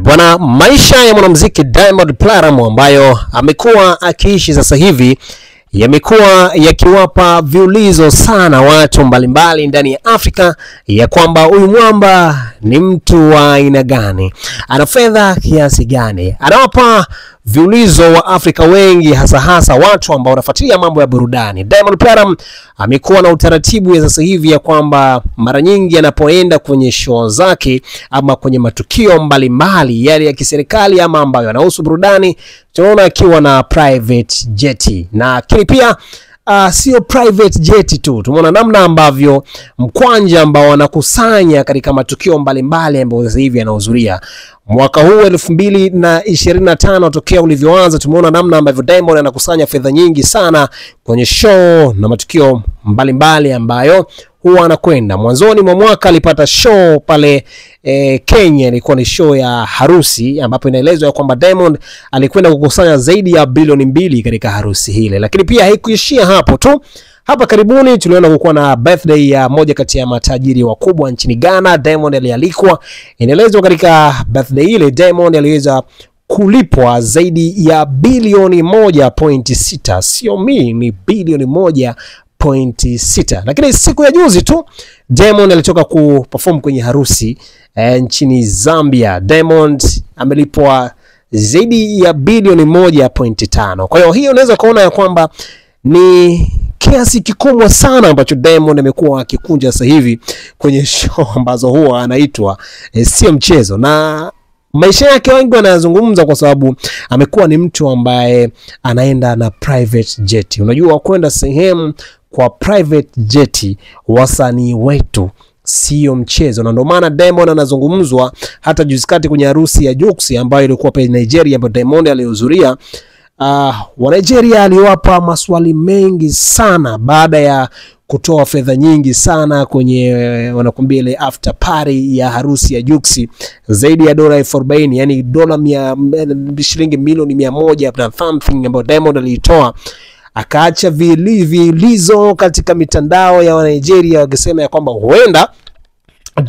Bwana, maisha ya mwanamuziki Diamond Platnumz ambayo amekuwa akiishi sasa hivi yamekuwa yakiwapa viulizo sana watu mbalimbali ndani ya Afrika ya kwamba huyu mwamba ni mtu wa aina gani, ana fedha kiasi gani. Anawapa viulizo wa Afrika wengi, hasa watu ambao wanafuatilia mambo ya burudani. Diamond Platnumz amekuwa na utaratibu ya sasa hivi ya kwamba mara nyingi anapoenda kwenye show zake ama kwenye matukio mbalimbali yale ya kiserikali ama ambayo yanahusu burudani, tunaona akiwa na private jet. Na kile pia sio private jet tu, tumeona namna ambavyo mkwanja ambao wanakusanya katika matukio mbalimbali ambayo sasa hivi yanahudhuria. Mwaka huu 2025 tokea ulivyoanza, tumeona namna ambavyo Diamond anakusanya fedha nyingi sana kwenye show na matukio mbalimbali ambayo huwa anakwenda. Mwanzoni mwa mwaka alipata show pale Kenya, ilikuwa ni show ya harusi ambapo inaelezwa ya kwamba Diamond alikwenda kukusanya zaidi ya bilioni 2 katika harusi hile. Lakini pia haikuishia hapo tu. Hapa karibuni tuliona kukuwa na birthday ya moja kati ya matajiri wakubwa nchini Ghana. Diamond alialikwa. Inaelezwa katika birthday ile Diamond aliweza kulipwa zaidi ya bilioni 1.6. Sio ni bilioni 1.6. Lakini siku ya juzi tu Diamond alitoka kuperform kwenye harusi nchini Zambia. Diamond amelipwa zaidi ya bilioni 1.5. Kwa hiyo hiyo unaweza kuona ya kwamba ni kiasi kikubwa sana ambacho Diamond amekuwa akikunja sasa hivi kwenye show ambazo huwa anaitwa sio mchezo. Na maisha yake wengi wanazungumza kwa sababu amekuwa ni mtu ambaye anaenda na private jet. Unajua kwenda sehemu kwa private jet wasanii wetu sio mchezo, na ndio maana Diamond anazungumzwa hata juzi kati kwenye harusi ya Jux ambayo ilikuwa pale Nigeria ambapo Diamond alihudhuria. Wa Nigeria aliwapa maswali mengi sana baada ya kutoa fedha nyingi sana kwenye wanakuambia ile after party ya harusi ya Jux, zaidi ya dola 40, yani dola shilingi milioni 100 na something ambayo Diamond alitoa. Akaacha viulizo katika mitandao ya Nigeria wakisema ya kwamba huenda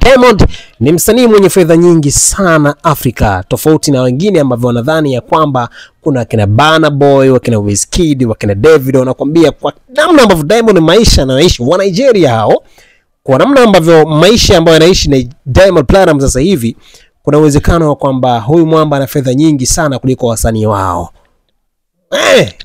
Diamond ni msanii mwenye fedha nyingi sana Afrika, tofauti na wengine ambao wanadhani ya kwamba kuna kina Burna Boy, wakina Wizkid, wakina Davido. Wanakuambia kwa namna ambavyo Diamond maisha anaishi wa Nigeria hao, kwa namna ambavyo maisha ambayo anaishi na Diamond Platnumz sasa hivi, kuna uwezekano wa kwamba huyu mwamba ana fedha nyingi sana kuliko wasanii wao.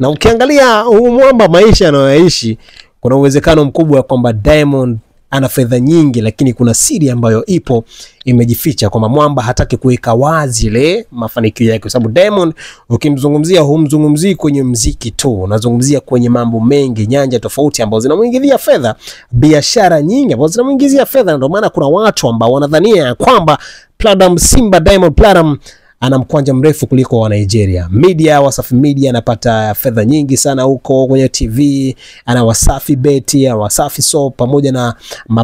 Na ukiangalia huyu mwamba maisha anayoishi, kuna uwezekano mkubwa kwamba Diamond ana fedha nyingi, lakini kuna siri ambayo ipo imejificha kwamba mwamba hataki kuweka wazi ile mafanikio yake. Kwa sababu Diamond ukimzungumzia humzungumzii kwenye muziki tu, unazungumzia kwenye mambo mengi, nyanja tofauti ambazo zinamuingizia fedha, biashara nyingi ambazo zinamuingizia fedha. Ndio maana kuna watu ambao wanadhania kwamba Diamond Platnumz ana mkwanja mrefu kuliko wa Nigeria. Media, Wasafi Media anapata fedha nyingi sana huko kwenye TV, ana Wasafi Bet, Wasafi Soap pamoja na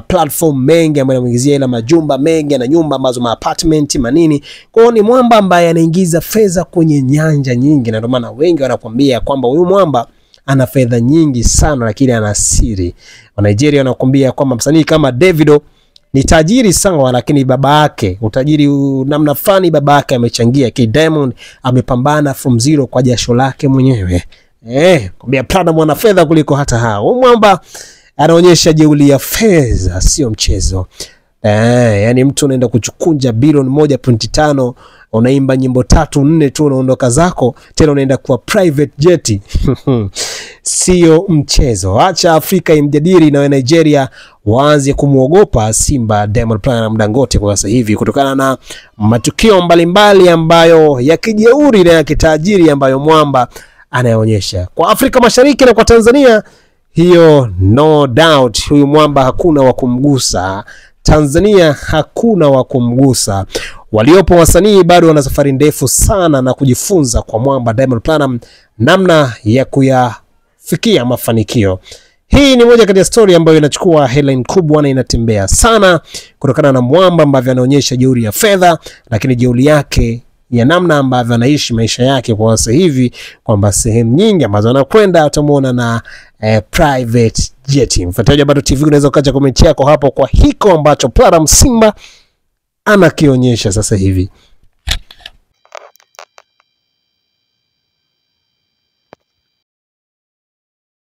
platform mengi ambayo anamuingizia ila majumba mengi, na nyumba ambazo apartment manini. Kwa hiyo ni mwamba ambaye anaingiza fedha kwenye nyanja nyingi, na ndio maana wengi wanakuambia kwamba huyu mwamba ana fedha nyingi sana lakini ana siri. Wa Nigeria wanakuambia kwamba msanii kama Davido ni tajiri sawa, lakini baba yake utajiri namna fulani baba yake amechangia. Diamond amepambana from zero kwa jasho lake mwenyewe. Kwambia Platnumz ana fedha kuliko hata hao. Mwamba anaonyesha jeuli ya fedha sio mchezo. Yani mtu unaenda kuchukunja bilioni 1.5, unaimba nyimbo 3-4 tu unaondoka zako, tena unaenda kwa private jet. Sio mchezo. Acha Afrika imjadili na Nigeria waanze kumuogopa Simba Diamond Platnumz Dangote kwa sasa hivi, kutokana na matukio mbalimbali ambayo ya kijeuri na ya kitajiri ambayo mwamba anaonyesha kwa Afrika Mashariki na kwa Tanzania. Hiyo no doubt huyu mwamba hakuna wa kumgusa. Tanzania hakuna wa kumgusa. Waliopo wasanii bado wana safari ndefu sana na kujifunza kwa mwamba Diamond Platnumz namna ya kuyafikia mafanikio. Hii ni moja kati ya story ambayo inachukua headline kubwa na inatembea sana kutokana na mwamba ambavyo anaonyesha jeuri ya fedha, lakini jeuri yake ya namna ambavyo anaishi maisha yake kwa sasa hivi, kwamba sehemu nyingi ambazo anakwenda utamuona na private jet. Mfuatiliaji wa Bado TV, unaweza ukaja comment yako hapo kwa hiko ambacho Platnumz Simba anakionyesha sasa hivi.